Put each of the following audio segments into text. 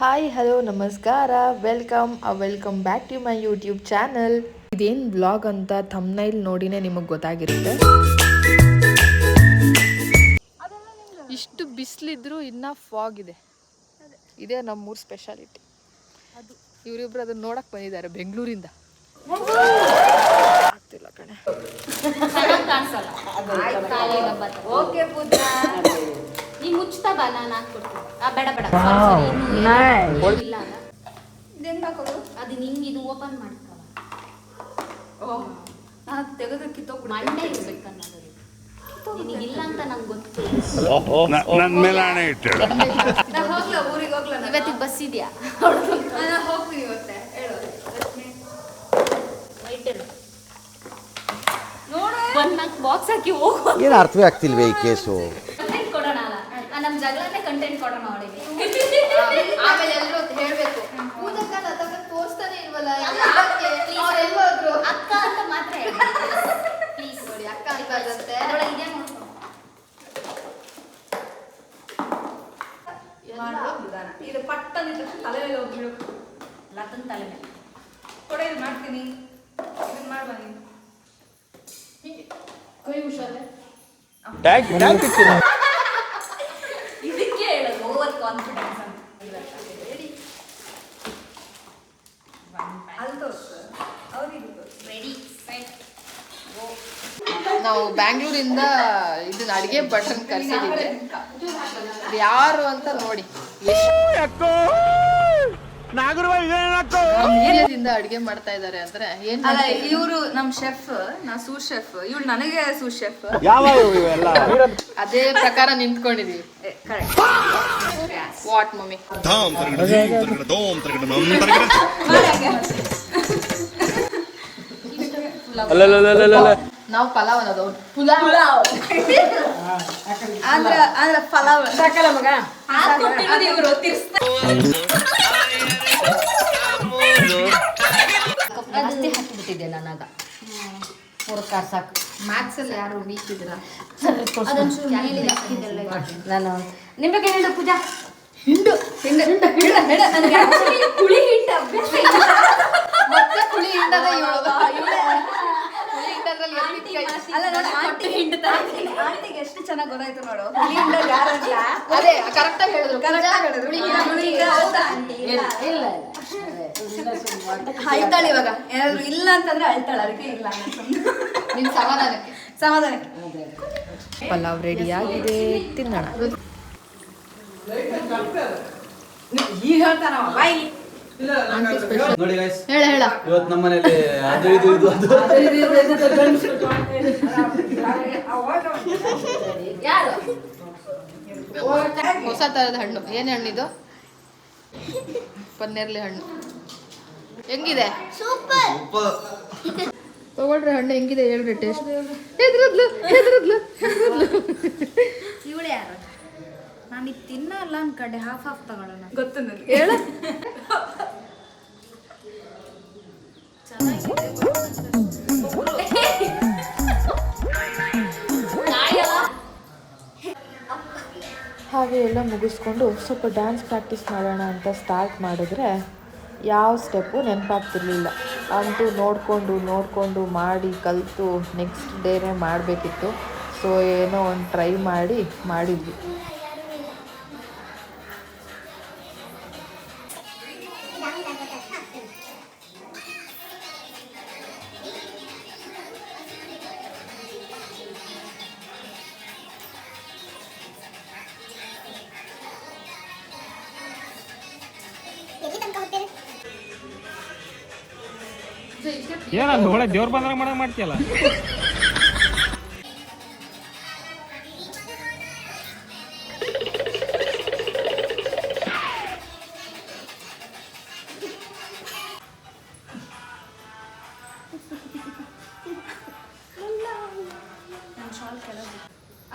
Hi hello ನಮಸ್ಕಾರ, welcome back to my YouTube channel. ಇದೇನು blog ಅಂತ ಥಂಬ್ನೈಲ್ ನೋಡಿನೇ ನಿಮಗೆ ಗೊತ್ತಾಗಿರುತ್ತೆ. ಇಷ್ಟು ಬಿಸಿಲಿದ್ರು ಇನ್ನೂ ಫಾಗ್ ಇದೆ. ಇದೇ ನಮ್ಮೂರ ಸ್ಪೆಷಾಲಿಟಿ. ಇವರಿಬ್ರು ಅದನ್ನ ನೋಡಕ್ ಬಂದಿದ್ದಾರೆ ಬೆಂಗಳೂರಿಂದ. ಆಗ್ತಿಲ್ಲ ಕಣೆ. ಓಕೆ ಪೂಜಾ, ನೀ ಮುಚ್ತಾ ಬಾ, ನಾನು ಹಾಕ್ಕೊಡ್ತೀನಿ. ಬೇಡ ಬೇಡ, ಇಲ್ಲ ಅಲ್ಲ, ಅದು ನಿಂಗೆ ಇದು ಓಪನ್ ಮಾಡ್ಕವ. ತೆಗೆದ್ರೆ ಕಿತ್ತೋಗ್ಬಿಡು. ಮಂಡೆ ಇರ್ಬೇಕನ್ನೋದು ನಿನಗಿಲ್ಲ ಅಂತ ನಂಗೆ ಗೊತ್ತು. ನನ್ನ ಮೇಲೆ ಹಣೆ ಇಟ್ಟಳು. ಊರಿಗೆ ಹೋಗ್ಲಾ? ಇವತ್ತಿಗೆ ಬಸ್ ಇದೆಯಾ? ನಾನು ಹೋಗ್ತೀನಿ ಇವತ್ತೆ. ಹೇಳು ನೋಡು, ಒಂದು ನಾಲ್ಕು ಬಾಕ್ಸ್ ಹಾಕಿ ಹೋಗು. ಏನು ಅರ್ಥವೇ ಆಗ್ತಿಲ್ವೇ ಈ ಕೇಸು? ಕಂಟೆಂಟ್ ಕೊಡೋಣ ಅಲ್ಲ, ನಮ್ಮ ಜಗಳನೇ ಕಂಟೆಂಟ್ ಕೊಡೋಣ ಅವಳಿಗೆ. ಆಮೇಲೆ ಎಲ್ಲರೂ ಹೇಳ್ಬೇಕು, ಪೂಜಕ್ಕಲ್ಲ ತಗೊಂಡು ತೋರಿಸ್ತಾನೆ ಇಲ್ವಲ್ಲ, ಅಕ್ಕ ಅಂತ ಮಾತ್ರ ಹೇಳಿ ಪ್ಲೀಸ್. ನೋಡಿ ಅಕ್ಕ ಅಂತಂತೆ ಅದರೊಳಗೆ ಇದೆ ನೋಡ್ಕೊ. ಇದು ಪಟ್ಟನಿದ್ದ ತಲೆ ಮೇಲೆ ಹೋಗ್ಬಿಡು. ಲತನ್ ತಲೆ ಮೇಲೆ ಕೊಡ, ಇದು ಮಾಡ್ತೀನಿ, ಇದನ್ನ ಮಾಡಿ ಬನ್ನಿ. ಕೈ ಹುಷಾರೆ. ಇದಕ್ಕೆ ಹೇಳೋದು ಓವರ್ ಕಾನ್ಫಿಡೆನ್ಸ್ ಅಂತ. ಅಲ್ಲಿ ತೋರಿಸು, ಅವ್ರಿಗೆ ರೆಡಿ ಸೆಟ್ ಗೋ. ನಾವು ಬ್ಯಾಂಗ್ಳೂರಿಂದ ಇದನ್ನ ಅಡಿಗೆ ಭಟ್ರನ್ನ ಕರ್ಸಿದ್ದೀವಿ. ಯಾರು ಅಂತ ನೋಡಿ, ಇಂದ ಅಡಿಗೆ ಮಾಡ್ತಾ ಇದ್ದಾರೆ ಅಂದ್ರೆ ಏನ್ ಅಲ್ಲ, ಇವರು ನಮ್ ಶೆಫ್, ನಾ ಸೂರ್ ಶೆಫ್, ಇವಳು ನನಗೆ ಸೂರ್ ಶೆಫ್. ಅದೇ ಪ್ರಕಾರ ನಿಂತ್ಕೊಂಡಿದೀವಿ. What mummy? ನಾವು ಪಲಾವ್ ಅನ್ನೋದು, ಪುಲಾವ್ ಆದ್ರೆ ಪಲಾವ್ ಸಾಕಲ್ಲ ಮಗ. ಇವರು ಜಾಸ್ತಿ ಹಾಕಿಬಿಟ್ಟಿದ್ದೆ ನಾನಾಗ. ಪೂರ್ಕಾರ್ ಸಾಕು. ಮ್ಯಾಥ್ಸ್ ಅಲ್ಲಿ ಯಾರು ವೀಕ್ ಇದ್ರ? ಅದೊಂಚೂರು ಮೇಲಿಲ್ಲ, ಇದೆಲ್ಲ ನಾನು ನಿಮಗೆ ಹೇಳು ಪೂಜಾ. ಹಿಂಡು ಹಿಂಡು ಹಿಂಡು ಹಿಂಡು ಹಿಂಡು. ನನಗೆ ಆಕ್ಚುಲಿ ಹುಳಿ ಹಿಟ್ಟು ಅಭ್ಯಾಸ ಇಲ್ಲ. ಮತ್ತೆ ಹುಳಿ ಹಿಂಡದ ಅಲ್ಲ ನೋಡಿ, ಆಂಟಿ ಹಿಂಡ್ತಾ ಇದ್ದೀನಿ. ಆಂಟಿಗೆ ಎಷ್ಟು ಚೆನ್ನಾಗಿ ಗೊತ್ತಾಯ್ತು ನೋಡು, ಹುಳಿ ಹಿಂಡೋದು ಯಾರು ಅಂತ. ಅದೇ ಕರೆಕ್ಟ್ ಆಗಿ ಹೇಳಿದ್ರು. ಕರೆಕ್ಟಾಗಿ ಹೇಳಿದ್ರು. ಹುಳಿ ಹಿಂಡ ಹೌದಾ ಆಂಟಿ? ಇಲ್ಲ ಅಳ್ತಾಳೆ ಇವಾಗ. ಏನಾದ್ರು ಇಲ್ಲ ಅಂತಂದ್ರೆ ಅಳ್ತಾಳೆ, ಅದಕ್ಕೆ ಇಲ್ಲ ನಿನ್ ಸಮಾಧಾನಕ್ಕೆ. ಪಲಾವ್ ರೆಡಿ ಆಗಿದೆ, ತಿನ್ನೋಣ. ಈಗ ಹೇಳ್ತಾನ ನೋಡಿ ಗೈಸ್, ಹೇಳ ಇವತ್ತು ನಮ್ಮ ಮನೇಲಿ ಅದು ಇದು ಇದು ಅದು ಯಾರು ಹೊಸ ತರದ ಹಣ್ಣು. ಏನ್ ಹಣ್ಣಿದು? ಪನ್ನೇರ್ಲೆ ಹಣ್ಣು. ಹೆಂಗಿದೆ? ತಗೊಳ್ರಿ ಹಣ್ಣು, ಹೆಂಗಿದೆ ಹೇಳ್ರಿ ಟೇಸ್ಟ್. ಹೆದ್ರದ್ಲು. ಇವಳು ಯಾರು? ನಾನು ಇದು ತಿನ್ನಲ್ಲ ಅನ್ಕಂಡೆ, ಹಾಫ್ ತಗೊಳ್ಳೋಣ. ಗೊತ್ತು ನನಗೆ. ಹೇಳ. ಹಾಗೆ ಎಲ್ಲ ಮುಗಿಸ್ಕೊಂಡು ಸ್ವಲ್ಪ ಡ್ಯಾನ್ಸ್ ಪ್ರಾಕ್ಟೀಸ್ ಮಾಡೋಣ ಅಂತ ಸ್ಟಾರ್ಟ್ ಮಾಡಿದ್ರೆ ಯಾವ ಸ್ಟೆಪ್ಪು ನೆನಪಾಗ್ತಿರ್ಲಿಲ್ಲ. ಅಂತೂ ನೋಡಿಕೊಂಡು ಮಾಡಿ ಕಲಿತು ನೆಕ್ಸ್ಟ್ ಡೇನೇ ಮಾಡಬೇಕಿತ್ತು. ಸೊ ಏನೋ ಒಂದು ಟ್ರೈ ಮಾಡಿದ್ವಿ. ಏನಲ್ಲ ಒಳ್ಳೆ ದೇವ್ರ ಬಂದಾಗ ಮಾಡ್ತೀಯಲ್ಲ.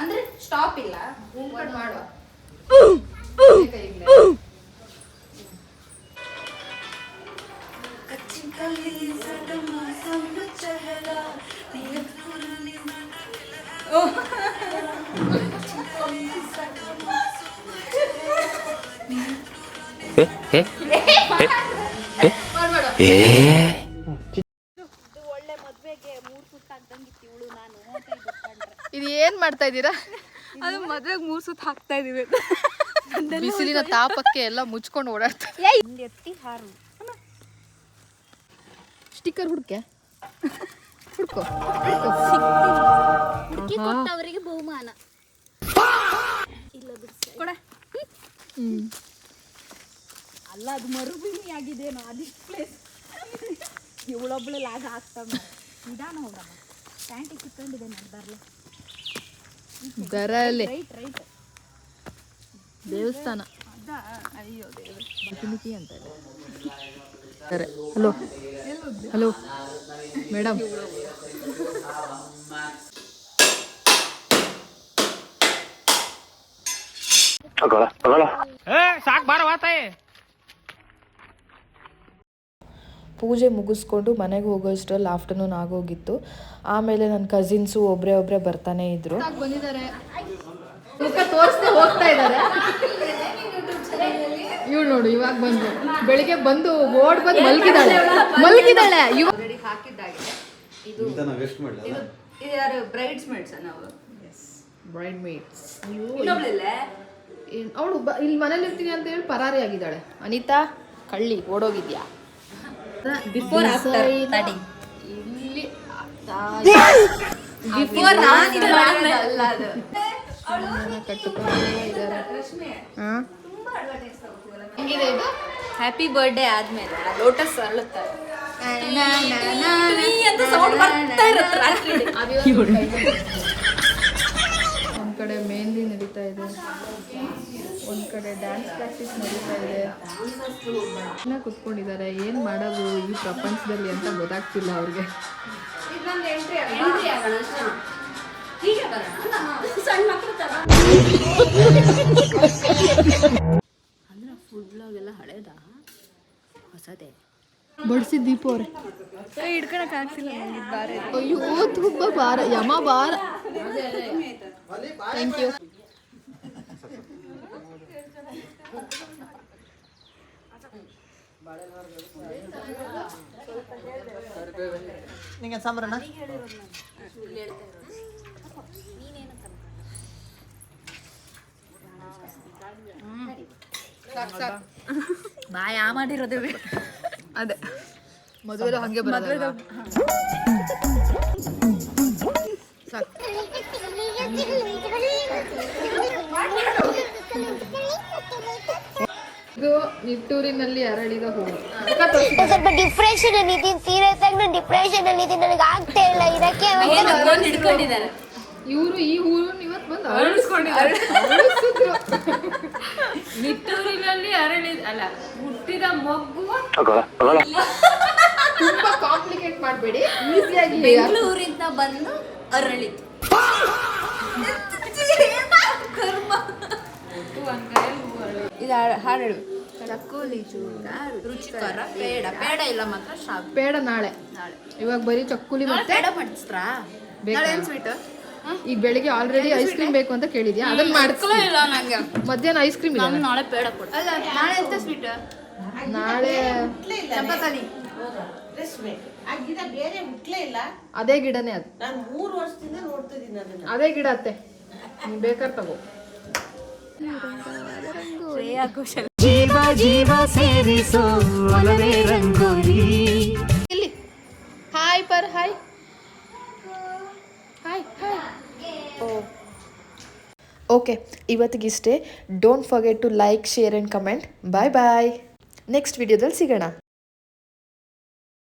ಅಂದ್ರೆ ಸ್ಟಾಪ್ ಇಲ್ಲ, ಮಾಡುವ ಇದು ಏನ್ ಮಾಡ್ತಾ ಇದ್ದೀರಾ? ಅದು ಮದ್ವೆಗೆ 3 ಸುತ್ತ ಹಾಕ್ತಾ ಇದೀವಿ. ಬಿಸಿಲಿನ ತಾಪಕ್ಕೆ ಎಲ್ಲ ಮುಚ್ಕೊಂಡು ಓಡಾಡ್ತಾರೆ. ಸ್ಟಿಕ್ಕರ್ ಹುಡ್ಕೆ ಹುಡ್ಕೋ. ಹುಡುಕಿ ಕೊಟ್ಟವರಿಗೆ ಬಹುಮಾನ. ಇಲ್ಲ ಕೊಡ. ಅಲ್ಲ ಅದು ಮರುಭೂಮಿ ಆಗಿದೇನೋ ಅದಿಷ್ಟು ಪ್ಲೇಸ್. ಇವಳೊಬ್ಳು ಲಾಗ ಹಾಕ್ತಾವ. ನಿಧಾನ ಹೋಗಮ್ಮ. ಪ್ಯಾಂಟಿಗೆ ಕಿತ್ಕೊಂಡಿದೆ ನಾನು ಬರಲಿ. ಬರಲಿ. ರೈಟ್ ದೇವಸ್ಥಾನ ಅಯ್ಯೋ ದೇವ್ರೆ. ಮಿಕಿ ಅಂತ ಇದೆ. Hello hello madam. ಸಾಕು ಬಾರ ವಾತಾಯಿ. ಪೂಜೆ ಮುಗಿಸ್ಕೊಂಡು ಮನೆಗೆ ಹೋಗೋಷ್ಟರಲ್ಲಿ ಆಫ್ಟರ್ನೂನ್ ಆಗೋಗಿತ್ತು. ಆಮೇಲೆ ನನ್ನ ಕಸಿನ್ಸು ಒಬ್ಬರೇ ಬರ್ತಾನೆ ಇದ್ರು. ಬಂದಿದ್ದಾರೆ, ಮುಖ ತೋರಿಸ್ದೆ ಹೋಗ್ತಾ ಇದ್ದಾರೆ. ಇವಳು ನೋಡು ಇವಾಗ ಬಂದು, ಬೆಳಿಗ್ಗೆ ಬಂದು ಓಡ್ ಬಂದು ಮಲಗಿದಾಳೆ. ಇವಾಗ ಹಾಕಿದ್ದಾಗಿದೆ. ಇದು ವೇಸ್ಟ್ ಮಾಡಲ್ಲ. ಇದು ಯಾರು ಬ್ರೈಡ್ಸ್ ಮೇಡ್ಸ್ ನಾವು? Bride maids. ಇನ್ನೊಬ್ಳಿಲ್ಲ ಅವಳು ಇಲ್ಲಿ ಮನೇಲಿ ಇರ್ತೀನಿ ಅಂತ ಹೇಳಿ ಪರಾರಿ ಆಗಿದ್ದಾಳೆ. ಅನಿತಾ ಕಳ್ಳಿ ಓಡೋಗಿದ್ಯಾ? ಬಿಫೋರ್ ಆಫ್ಟರ್ ಇಲ್ಲಿ ಬಿಫೋರ್ ಅಲ್ಲ ಅದು ಹೆಂಗಿದೆ ಇದು? ಹ್ಯಾಪಿ ಬರ್ಡೇ ಆದ್ಮೇಲೆ ಲೋಟಸ್ ಅರಳುತ್ತಾರೆ ಅಂತ ಸೌಂಡ್ ಬರ್ತಾ ಇರುತ್ತೆ ರಾತ್ರಿ. ಒಂದ್ ಕಡೆ ಮೆಹಂದಿ ನಡೀತಾ ಇದೆ, ಒಂದ್ ಕಡೆ ಡ್ಯಾನ್ಸ್ ಪ್ರಾಕ್ಟೀಸ್ ನಡೀತಾ ಇದೆ. ಇನ್ನ ಕುತ್ಕೊಂಡಿದ್ದಾರೆ. ಏನ್ ಮಾಡೋದು ಈ ಪ್ರಪಂಚದಲ್ಲಿ ಅಂತ ಗೊತ್ತಾಗ್ತಿಲ್ಲ ಅವ್ರಿಗೆ. ಸಣ್ಣ ಮಕ್ಕಳು ತರ ಅಂದ್ರೆ ಫುಡ್ ಬ್ಲಾಗ್ ಎಲ್ಲ ಹಳೇದ ಹೊಸದೇ ಬಡಿಸಿ ದೀಪ ಅವ್ರೆ ಹಿಡ್ಕೊಳಕ್ ಆಗ್ತಿಲ್ಲ. ಅಯ್ಯೋ ತುಂಬ ಭಾರ, ಯಮ ಭಾರ. Thank you. ನಿಂಗೆ ಸಾಂಬಾರಣ್ಣ ಬಾಯ ಮಾಡಿರೋದು ಅದೇ ಮದುವೆ ಹಂಗೆ ಬರೋದು. ಸಾಕು. ಇದು ನಿಟ್ಟೂರಿನಲ್ಲಿ ಅರಳಿದ ಹೂವು. ಸ್ವಲ್ಪ ಡಿಪ್ರೆಷನ್ ಅಲ್ಲಿ ಇದ್ದೀನಿ, ಸೀರಿಯಸ್ ಆಗಿ ನಾನು ಡಿಪ್ರೆಷನ್ ಅಲ್ಲಿ ಇದ್ದೀನಿ, ನನಗೆ ಆಗ್ತಾ ಇಲ್ಲ ಇರಕ್ಕೆ. ಹಿಡ್ಕೊಂಡಿದ್ದಾರೆ ಇವರು ಈ ಹೂವನ್ನು ಇವತ್ತು ಬಂದು ಅರಳಿಸ್ಕೊಂಡಿದ್ದಾರೆ. ನಿಟ್ಟೂರಿನಲ್ಲಿ ಅರಳಿದ ಅಲ್ಲ ಹುಟ್ಟಿದ ಮಗು. ತುಂಬಾ ಕಾಂಪ್ಲಿಕೇಟ್ ಮಾಡಬೇಡಿ, ಈಸಿಯಾಗಿ. ಬೆಂಗಳೂರಿಂದ ಬಂದು ಅರಳಿತು. ಇದು ಹಾಡು ಹೇಳು. ಚಕ್ಕೋಲಿ ಚೂರ ರುಚಿಕರ ಪೇಡ. ಪೇಡ ಇಲ್ಲ ಮಾತ್ರ ಶಾಪ್. ಪೇಡ ನಾಳೆ. ಇವಾಗ ಬರೀ ಚಕ್ಕುಲಿ ಮತ್ತೆ ಪೇಡ ಮಾಡಿಸ್ತ್ರಾ? ಬೇಕಾ? ಸ್ವೀಟ್ ಈಗ ಬೆಳಿಗ್ಗೆ ಆಲ್ರೆಡಿ ಐಸ್ ಕ್ರೀಮ್ ಬೇಕು ಅಂತ ಕೇಳಿದ್ಯಾ, ಅದನ್ನ ಮಾಡಿಸ್ಲೇ ಇಲ್ಲ ನಂಗೆ. ಮಧ್ಯಾಹ್ನ ಐಸ್ ಕ್ರೀಮ್ ಇದೆ. ನಾಳೆ ಪೇಡ ಕೊಡು. ಅಲ್ಲ ನಾಳೆ ಎಂತ ಸ್ವೀಟ್? ನಾಳೆ ಚಂಪಕಾಲಿ. ಬೇರೆ ಹುಟ್ಲೇ ಇಲ್ಲ. ಅದೇ ಗಿಡನೇ ಅದು. ನಾನು 3 ವರ್ಷದಿಂದ ನೋಡ್ತಿದ್ದೀನಿ ಅದನ್ನ. ಅದೇ ಗಿಡ ಅತ್ತೆ, ನೀ ಬೇಕಾದ್ರೆ ತಗೋ. ಶ್ರೇಯಾ ಘೋಷಾಲ್. ಜೀವ ಜೀವ ಸೇರಿಸೋ ಒಲವೇ ರಂಗೋಲಿ. ಇಲ್ಲಿ ಹಾಯ್ ಪರ್ ಹಾಯ್ ಹಾಯ್ ಹಾಯ್. ಓಕೆ, ಇವತ್ತಿಗಿಷ್ಟೇ. Don't forget to like, share and comment. Bye bye. Next ವಿಡಿಯೋದಲ್ಲಿ ಸಿಗೋಣ.